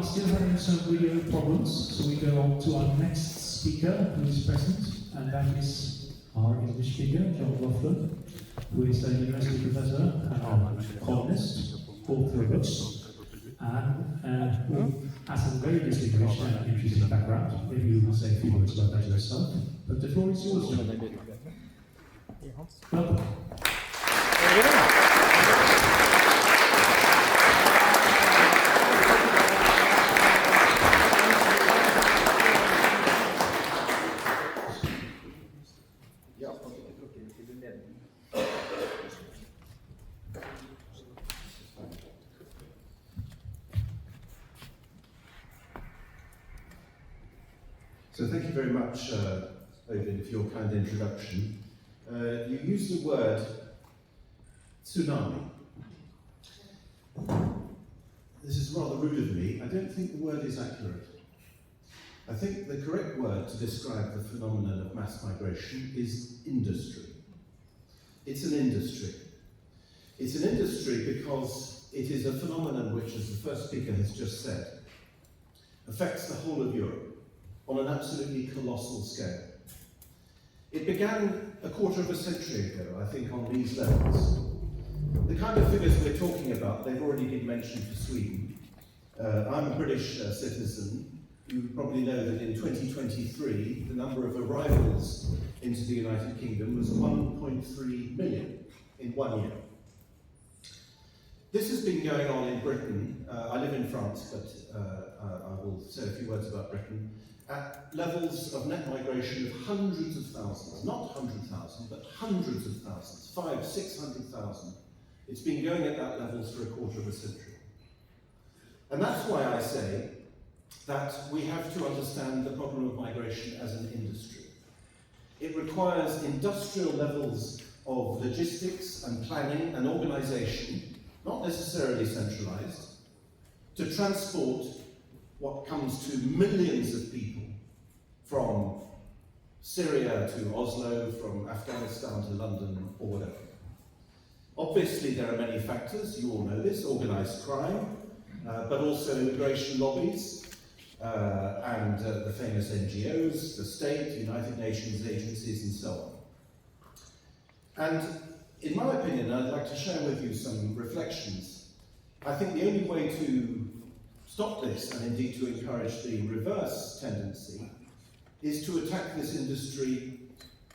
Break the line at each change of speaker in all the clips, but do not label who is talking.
still having some video problems, so we go on to our next speaker who is present, and that is our English speaker, John Laughland, who is a university professor and columnist, author of books, and who has a very distinguished and interesting background. Maybe you will say a few words about that yourself, but the floor is yours, John. Welcome.
So thank you very much, Odin, for your kind introduction. You used the word tsunami. This is rather rude of me. I don't think the word is accurate. I think the correct word to describe the phenomenon of mass migration is industry. It's an industry. It's an industry because it is a phenomenon which, as the first speaker has just said, affects the whole of Europe on an absolutely colossal scale. It began a quarter of a century ago, I think, on these levels. The kind of figures we're talking about, they've already been mentioned for Sweden. I'm a British citizen. You probably know that in 2023, the number of arrivals into the United Kingdom was 1.3 million in 1 year. This has been going on in Britain. I live in France, but I will say a few words about Britain. At levels of net migration of hundreds of thousands, not 100,000, but hundreds of thousands, 500,000, 600,000. It's been going at that level for a quarter of a century. And that's why I say that we have to understand the problem of migration as an industry. It requires industrial levels of logistics and planning and organisation, not necessarily centralised, to transport what comes to millions of people from Syria to Oslo, from Afghanistan to London, or whatever. Obviously, there are many factors, you all know this: organised crime, but also immigration lobbies, and the famous NGOs, the state, United Nations agencies, and so on. And in my opinion, I'd like to share with you some reflections. I think the only way to stop this, and indeed to encourage the reverse tendency, is to attack this industry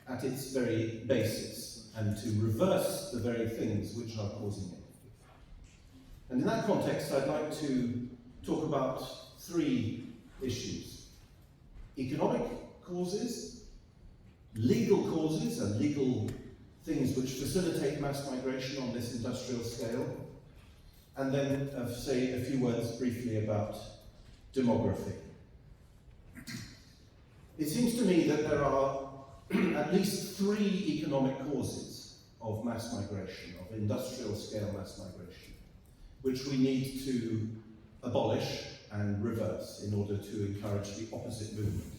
at its very basis and to reverse the very things which are causing it. And in that context, I'd like to talk about three issues: economic causes, legal causes and legal things which facilitate mass migration on this industrial scale, and then say a few words briefly about demography. It seems to me that there are at least three economic causes of mass migration, of industrial scale mass migration, which we need to abolish and reverse in order to encourage the opposite movement.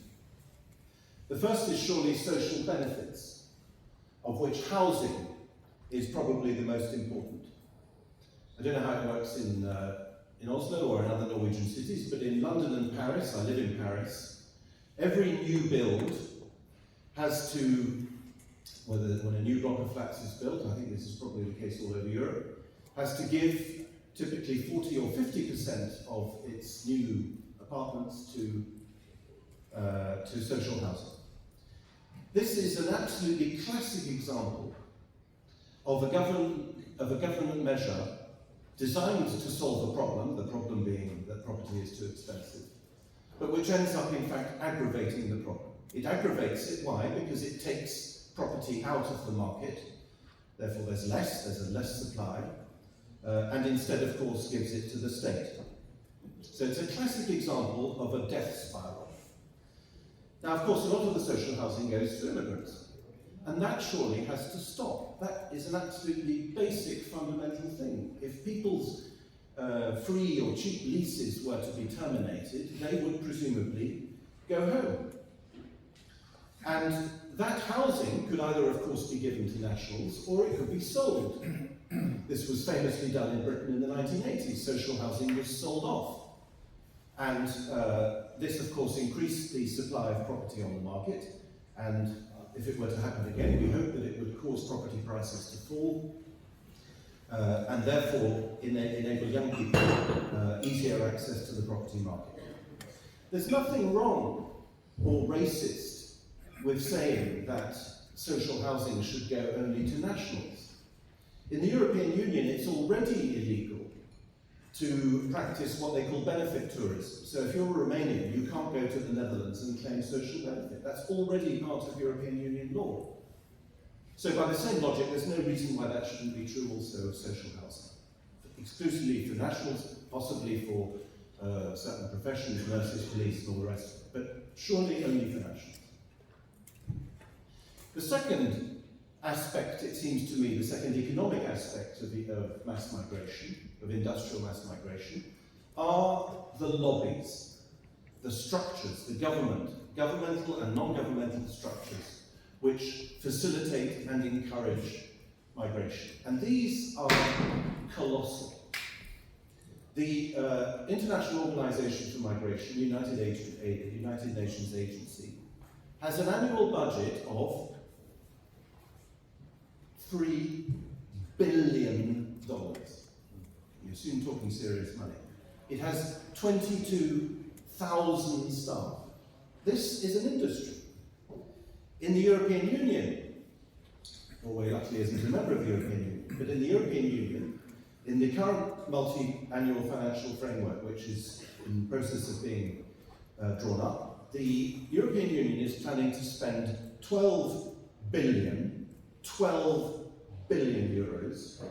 The first is surely social benefits, of which housing is probably the most important. I don't know how it works in Oslo or in other Norwegian cities, but in London and Paris, I live in Paris, every new build has to, when a new block of flats is built, I think this is probably the case all over Europe, has to give typically 40 or 50% of its new apartments to social housing. This is an absolutely classic example of a government measure designed to solve a problem, the problem being that property is too expensive, but which ends up in fact aggravating the problem. It aggravates it, why? Because it takes property out of the market, therefore there's a less supply, and instead of course gives it to the state. So it's a classic example of a death spiral. Now of course a lot of the social housing goes to immigrants, and that surely has to stop. That is an absolutely basic fundamental thing. If people's free or cheap leases were to be terminated, they would presumably go home. And that housing could either, of course, be given to nationals, or it could be sold. This was famously done in Britain in the 1980s. Social housing was sold off. And this, of course, increased the supply of property on the market, and if it were to happen again, we hope that it would cause property prices to fall, and therefore enable young people easier access to the property market. There's nothing wrong or racist with saying that social housing should go only to nationals. In the European Union, it's already illegal to practice what they call benefit tourism. So if you're Romanian, you can't go to the Netherlands and claim social benefit. That's already part of European Union law. So by the same logic, there's no reason why that shouldn't be true also of social housing. Exclusively for nationals, possibly for certain professions, nurses, police, and all the rest of it, but surely only for nationals. The second aspect, it seems to me, the second economic aspect of mass migration, of industrial mass migration, are the lobbies, the structures, the governmental and non-governmental structures, which facilitate and encourage migration. And these are colossal. The International Organization for Migration, United Nations Agency, has an annual budget of $3 billion. You're soon talking serious money. It has 22,000 staff. This is an industry. In the European Union, Norway luckily isn't a member of the European Union, but in the European Union, in the current multi-annual financial framework, which is in the process of being drawn up, the European Union is planning to spend 12 billion euros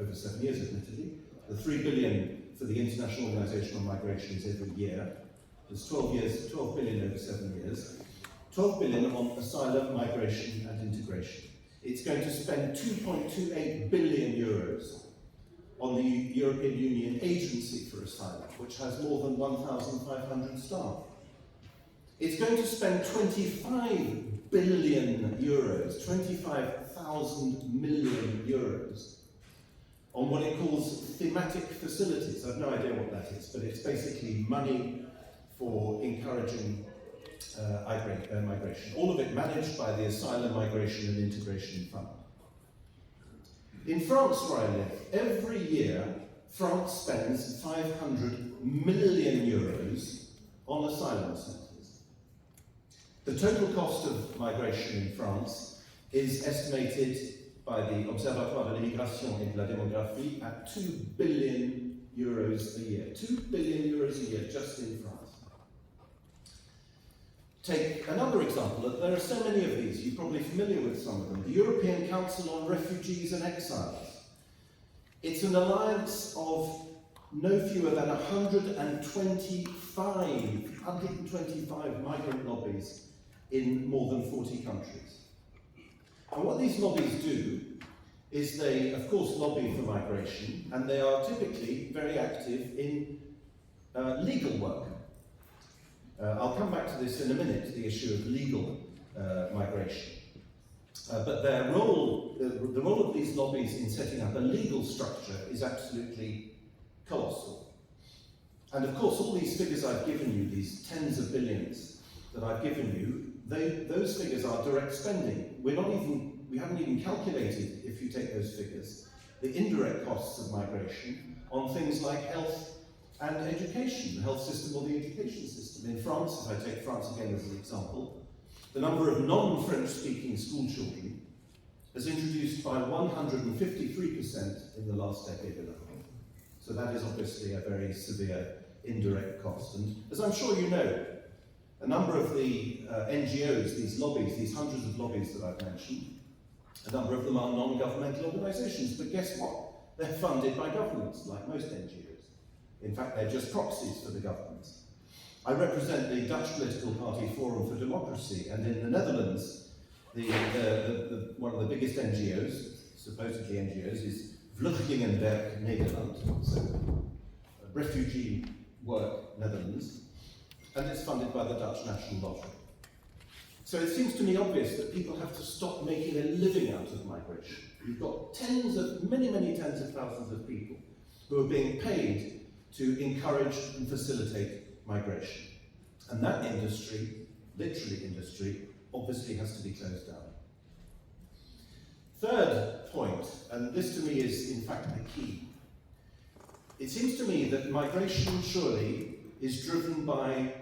over 7 years, admittedly. The 3 billion for the International Organization on Migration is every year. There's 12 billion over 7 years. 12 billion on asylum, migration and integration. It's going to spend 2.28 billion euros on the European Union Agency for Asylum, which has more than 1,500 staff. It's going to spend 25 billion euros, 25,000 million euros, on what it calls thematic facilities. I've no idea what that is, but it's basically money for encouraging migration. All of it managed by the Asylum, Migration and Integration Fund. In France, where I live, every year France spends 500 million euros on asylum centres. The total cost of migration in France is estimated by the Observatoire de Remigrasjon et de la démographie at 2 billion euros a year. 2 billion euros a year just in France. Take another example. There are so many of these, you're probably familiar with some of them. The European Council on Refugees and Exiles. It's an alliance of no fewer than 125 migrant lobbies in more than 40 countries. And what these lobbies do is they, of course, lobby for migration, and they are typically very active in legal work. I'll come back to this in a minute, the issue of legal migration. But their role, the role of these lobbies in setting up a legal structure is absolutely colossal. And of course, all these figures I've given you, these tens of billions that I've given you, those figures are direct spending. We haven't even calculated, if you take those figures, the indirect costs of migration on things like health and education, the health system or the education system. In France, if I take France again as an example, the number of non-French speaking school children has increased by 153% in the last decade and a half. So that is obviously a very severe indirect cost. And as I'm sure you know, a number of the NGOs, these lobbies, these hundreds of lobbies that I've mentioned, a number of them are non-governmental organisations, but guess what? They're funded by governments, like most NGOs. In fact, they're just proxies for the governments. I represent the Dutch political party Forum for Democracy, and in the Netherlands, one of the biggest NGOs, supposedly NGOs, is Vluchtelingenwerk Nederland, so Refugee Work Netherlands, and it's funded by the Dutch National Lottery. So it seems to me obvious that people have to stop making a living out of migration. You've got many tens of thousands of people who are being paid to encourage and facilitate migration. And that industry, literally industry, obviously has to be closed down. Third point, and this to me is in fact the key. It seems to me that migration surely is driven by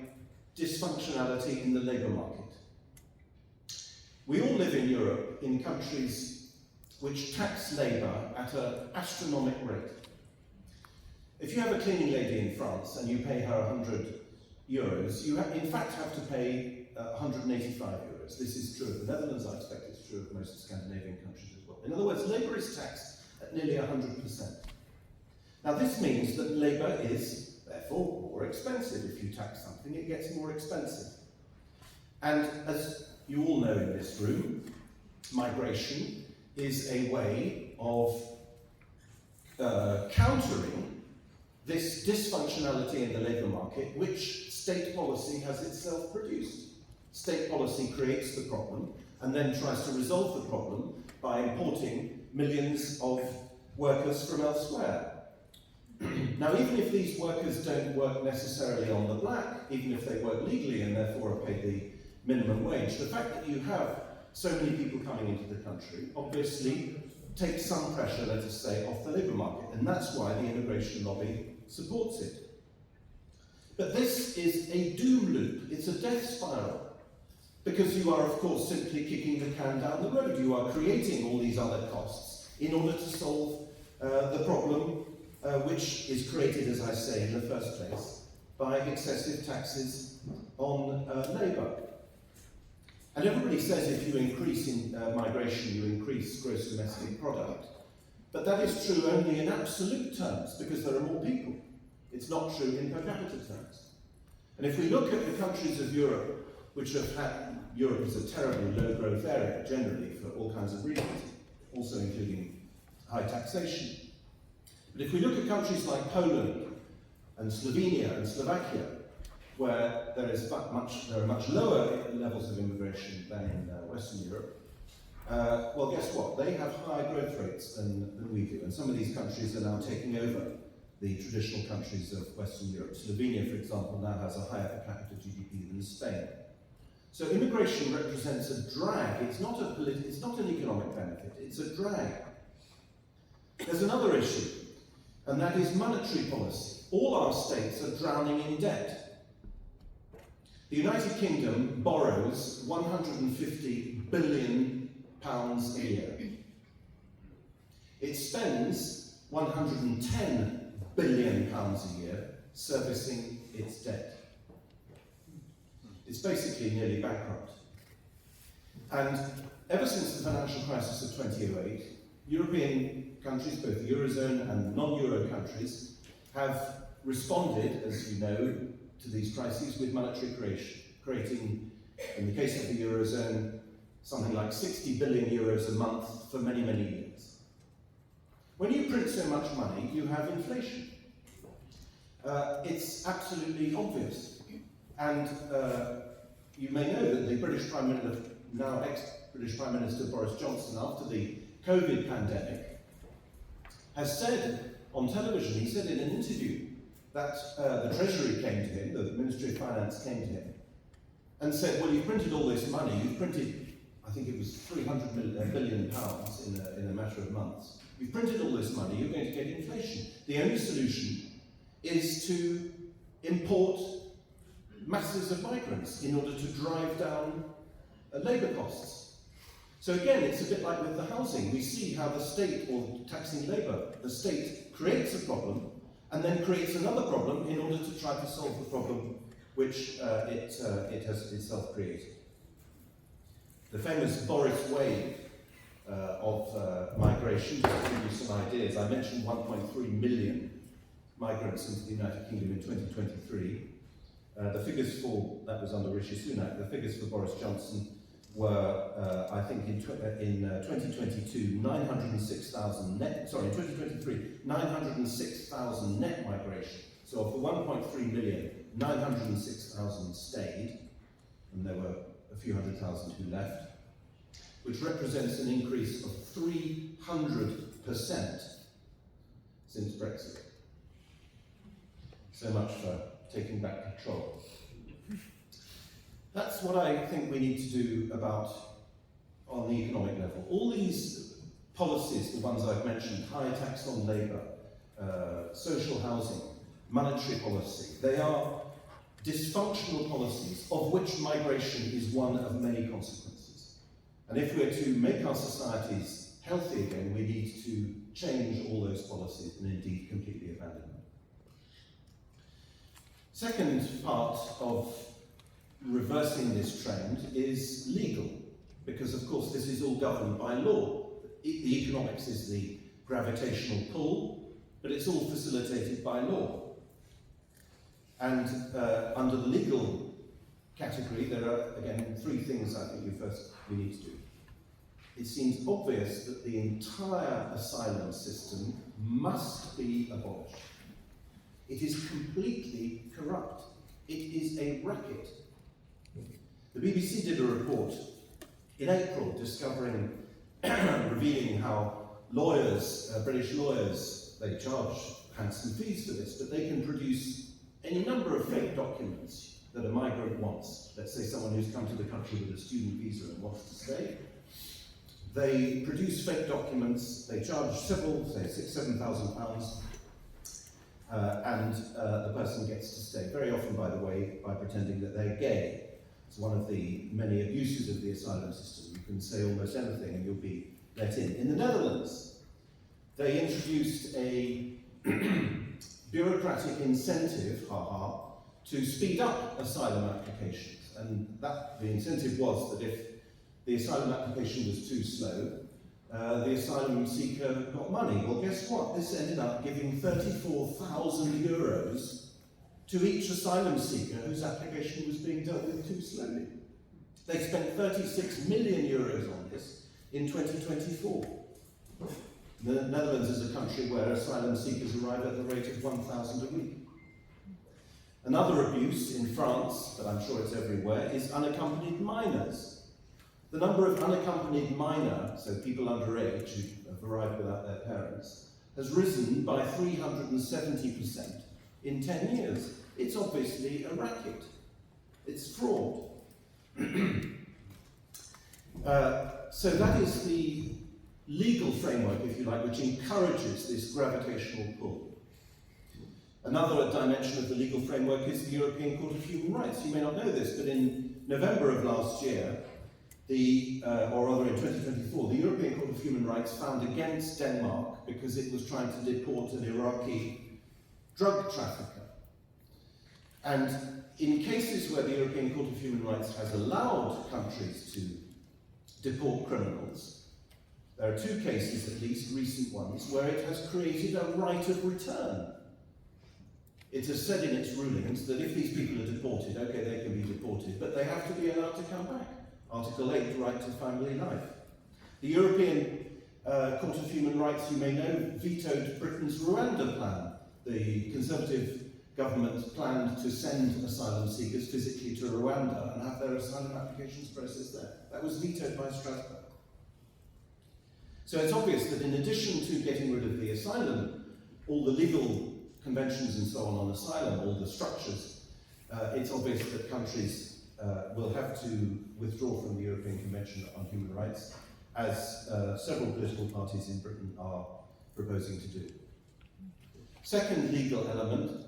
dysfunctionality in the labour market. We all live in Europe in countries which tax labour at an astronomical rate. If you have a cleaning lady in France and you pay her 100 euros, you in fact have to pay 185 euros. This is true of the Netherlands, I expect it's true of most Scandinavian countries as well. In other words, labour is taxed at nearly 100%. Now this means that labour is therefore more expensive. If you tax something, it gets more expensive. And as you all know in this room, migration is a way of countering this dysfunctionality in the labour market, which state policy has itself produced. State policy creates the problem and then tries to resolve the problem by importing millions of workers from elsewhere. Now, even if these workers don't work necessarily on the black, even if they work legally and therefore are paid the minimum wage, the fact that you have so many people coming into the country obviously takes some pressure, let us say, off the labour market, and that's why the immigration lobby supports it. But this is a doom loop, it's a death spiral, because you are, of course, simply kicking the can down the road. You are creating all these other costs in order to solve the problem which is created, as I say, in the first place, by excessive taxes on labour. And everybody says if you increase in migration, you increase gross domestic product. But that is true only in absolute terms, because there are more people. It's not true in per capita terms. And if we look at the countries of Europe, which have had, Europe is a terribly low growth area generally for all kinds of reasons, also including high taxation. But if we look at countries like Poland and Slovenia and Slovakia, where there are much lower levels of immigration than in Western Europe, well, guess what? They have higher growth rates than we do, and some of these countries are now taking over the traditional countries of Western Europe. Slovenia, for example, now has a higher per capita GDP than Spain. So immigration represents a drag. It's not an economic benefit, it's a drag. There's another issue, and that is monetary policy. All our states are drowning in debt. The United Kingdom borrows £150 billion a year. It spends £110 billion a year servicing its debt. It's basically nearly bankrupt. And ever since the financial crisis of 2008, European countries, both the Eurozone and non-Euro countries, have responded, as you know, to these crises with monetary creation, creating, in the case of the Eurozone, something like 60 billion euros a month for many, many years. When you print so much money, you have inflation. It's absolutely obvious. And you may know that the British Prime Minister, now ex-British Prime Minister Boris Johnson, after the COVID pandemic, has said on television, he said in an interview, that the Treasury came to him, the Ministry of Finance came to him, and said, well, you've printed all this money, you've printed, I think it was £300 billion in a matter of months. You've printed all this money, you're going to get inflation. The only solution is to import masses of migrants in order to drive down labour costs. So again, it's a bit like with the housing. We see how the state, or taxing labour, the state creates a problem and then creates another problem in order to try to solve the problem which it has itself created. The famous Boris wave of migration, just to give you some ideas, I mentioned 1.3 million migrants into the United Kingdom in 2023. The figures for, that was under Rishi Sunak, the figures for Boris Johnson were, I think in 2022, 906,000 net, sorry, in 2023, 906,000 net migration. So of the 1.3 million, 906,000 stayed, and there were a few 100,000 who left, which represents an increase of 300% since Brexit. So much for taking back control. That's what I think we need to do about on the economic level. All these policies, the ones I've mentioned, high tax on labour, social housing, monetary policy, they are dysfunctional policies of which migration is one of many consequences. And if we're to make our societies healthy again, we need to change all those policies and indeed completely abandon them. Second part of reversing this trend is legal, because of course this is all governed by law. The economics is the gravitational pull, but it's all facilitated by law. And under the legal category, there are, again, three things I think we need to do. It seems obvious that the entire asylum system must be abolished. It is completely corrupt. It is a racket. The BBC did a report in April revealing how lawyers, British lawyers, they charge handsome fees for this, but they can produce any number of fake documents that a migrant wants. Let's say someone who's come to the country with a student visa and wants to stay. They produce fake documents, they charge several, say £6,000-7,000, and the person gets to stay. Very often, by the way, by pretending that they're gay. It's one of the many abuses of the asylum system. You can say almost anything and you'll be let in. In the Netherlands, they introduced a bureaucratic incentive, to speed up asylum applications. And the incentive was that if the asylum application was too slow, the asylum seeker got money. Well, guess what? This ended up giving €34,000 to each asylum seeker whose application was being dealt with too slowly. They spent €36 million on this in 2024. The Netherlands is a country where asylum seekers arrive at the rate of 1,000 a week. Another abuse in France, but I'm sure it's everywhere, is unaccompanied minors. The number of unaccompanied minor, so people underage who have arrived without their parents, has risen by 370% in 10 years. It's obviously a racket. It's fraud. So that is the legal framework, if you like, which encourages this gravitational pull. Another dimension of the legal framework is the European Court of Human Rights. You may not know this, but in November of last year, or rather in 2024, the European Court of Human Rights found against Denmark because it was trying to deport an Iraqi drug trafficker. And in cases where the European Court of Human Rights has allowed countries to deport criminals, there are two cases, at least recent ones, where it has created a right of return. It has said in its rulings that if these people are deported, okay, they can be deported, but they have to be allowed to come back. Article 8, right to family life. The European Court of Human Rights, you may know, vetoed Britain's Rwanda plan. The Conservative government planned to send asylum seekers physically to Rwanda and have their asylum applications processed there. That was vetoed by Strasbourg. So it's obvious that in addition to getting rid of the asylum, all the legal conventions and so on asylum, all the structures, it's obvious that countries will have to withdraw from the European Convention on Human Rights, as several political parties in Britain are proposing to do. Second legal element,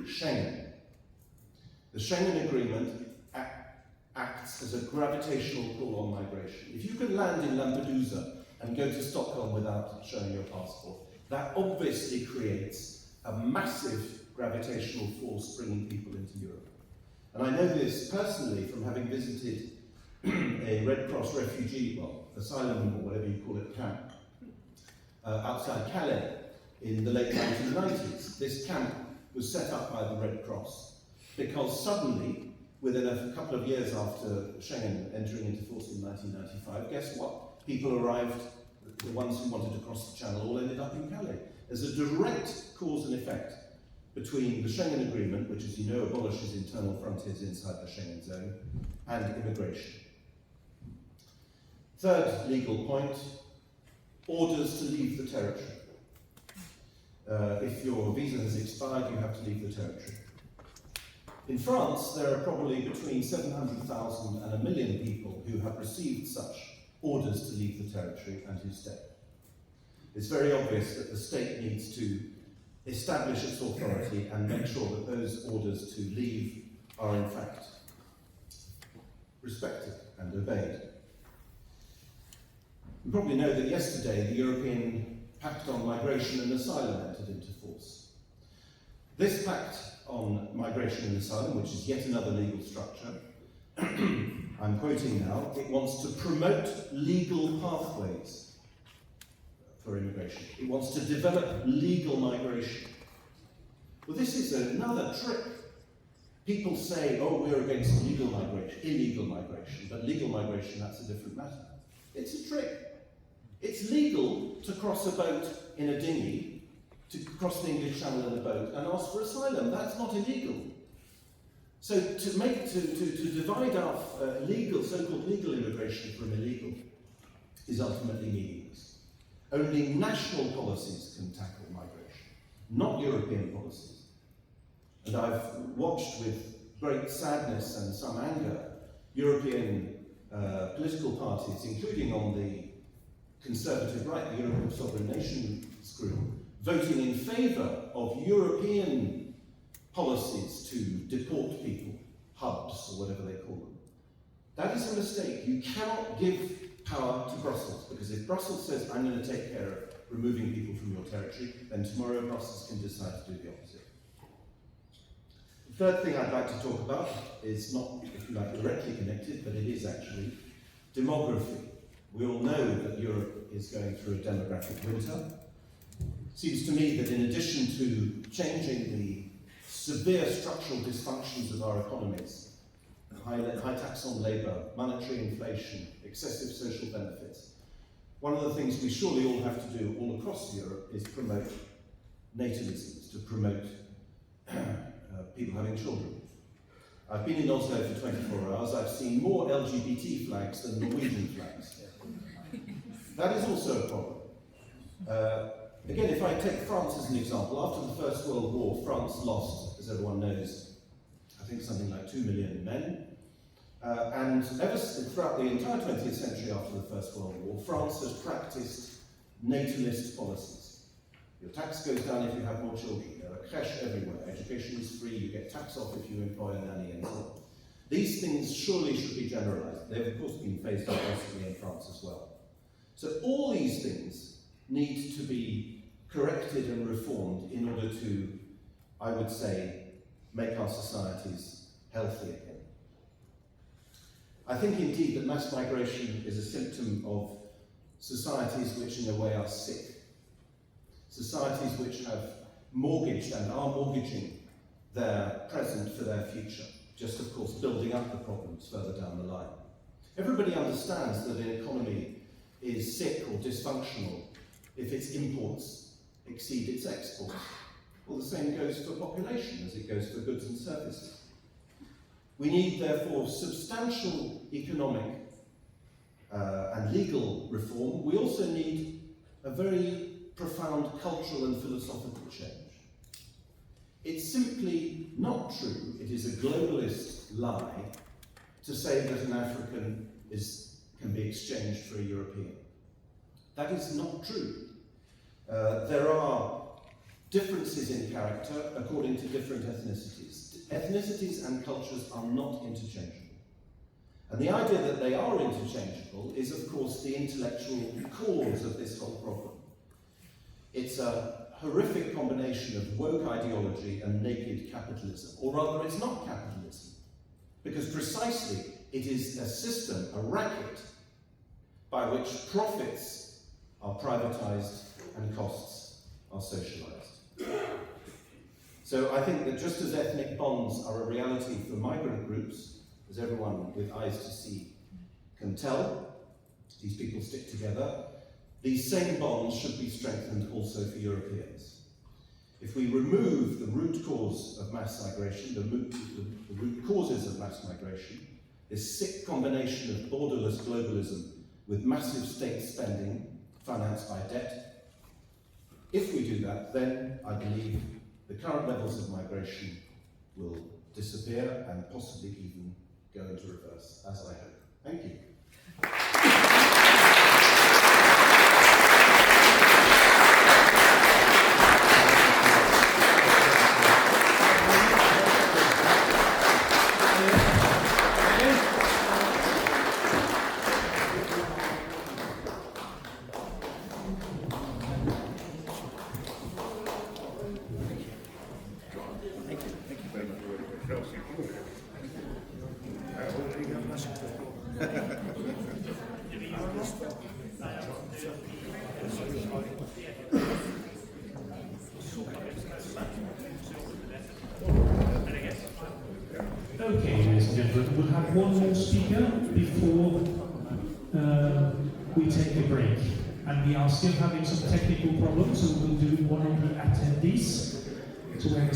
Schengen. The Schengen Agreement acts as a gravitational pull on migration. If you can land in Lampedusa and go to Stockholm without showing your passport, that obviously creates a massive gravitational force bringing people into Europe. And I know this personally from having visited a Red Cross refugee, asylum or whatever you call it, camp outside Calais in the late 1990s. This camp was set up by the Red Cross because suddenly, within a couple of years after Schengen entering into force in 1995, guess what? People arrived, the ones who wanted to cross the channel all ended up in Calais. There's a direct cause and effect between the Schengen Agreement, which, as you know, abolishes internal frontiers inside the Schengen zone, and immigration. Third legal point, orders to leave the territory. If your visa has expired, you have to leave the territory. In France, there are probably between 700,000 and 1 million people who have received such orders to leave the territory and who stay. It's very obvious that the state needs to establish its authority and make sure that those orders to leave are in fact respected and obeyed. You probably know that yesterday the European Pact on Migration and Asylum entered into force. This Pact on Migration and Asylum, which is yet another legal structure, I'm quoting now, it wants to promote legal pathways for immigration. It wants to develop legal migration. Well, this is another trick. People say, oh, we're against illegal migration, but legal migration, that's a different matter. It's a trick. It's legal to cross a boat in a dinghy, to cross the English Channel in a boat and ask for asylum. That's not illegal. So to divide off so-called legal immigration from illegal is ultimately meaningless. Only national policies can tackle migration, not European policies. And I've watched with great sadness and some anger European political parties, including on the conservative right, the European Sovereign Nations group, voting in favour of European policies to deport people, hubs or whatever they call them. That is a mistake. You cannot give power to Brussels, because if Brussels says, I'm going to take care of removing people from your territory, then tomorrow Brussels can decide to do the opposite. The third thing I'd like to talk about is not, if you like, directly connected, but it is actually demography. We all know that Europe is going through a demographic winter. It seems to me that in addition to changing the severe structural dysfunctions of our economies, high tax on labour, monetary inflation, excessive social benefits, one of the things we surely all have to do all across Europe is promote natalism, to promote people having children. I've been in Oslo for 24 hours. I've seen more LGBT flags than Norwegian flags. That is also a problem. Again, if I take France as an example, after the First World War, France lost, as everyone knows, I think something like 2 million men. And throughout the entire 20th century after the First World War, France has practiced natalist policies. Your tax goes down if you have more children. There are crèches everywhere. Education is free. You get tax off if you employ a nanny and so on. These things surely should be generalized. They've of course been phased out recently in France as well. So all these things need to be corrected and reformed in order to, I would say, make our societies healthy again. I think indeed that mass migration is a symptom of societies which in a way are sick. Societies which have mortgaged and are mortgaging their present for their future, just of course building up the problems further down the line. Everybody understands that an economy is sick or dysfunctional if its imports exceed its exports. Well, the same goes for population as it goes for goods and services. We need, therefore, substantial economic and legal reform. We also need a very profound cultural and philosophical change. It's simply not true, it is a globalist lie, to say that an African can be exchanged for a European. That is not true. There are differences in character according to different ethnicities. Ethnicities and cultures are not interchangeable. And the idea that they are interchangeable is, of course, the intellectual cause of this whole problem. It's a horrific combination of woke ideology and naked capitalism. Or rather, it's not capitalism, because precisely it is a system, a racket, by which profits are privatized and costs are socialized. So I think that just as ethnic bonds are a reality for migrant groups, as everyone with eyes to see can tell, these people stick together, these same bonds should be strengthened also for Europeans. If we remove the root cause of mass migration, the root causes of mass migration, this sick combination of borderless globalism with massive state spending financed by debt, if we do that, then I believe the current levels of migration will disappear and possibly even go into reverse, as I hope. Thank you.
Okay, ladies and gentlemen, we'll have one more speaker before we take a break. And we are still having some technical problems, so we'll do one of the attendees. So we have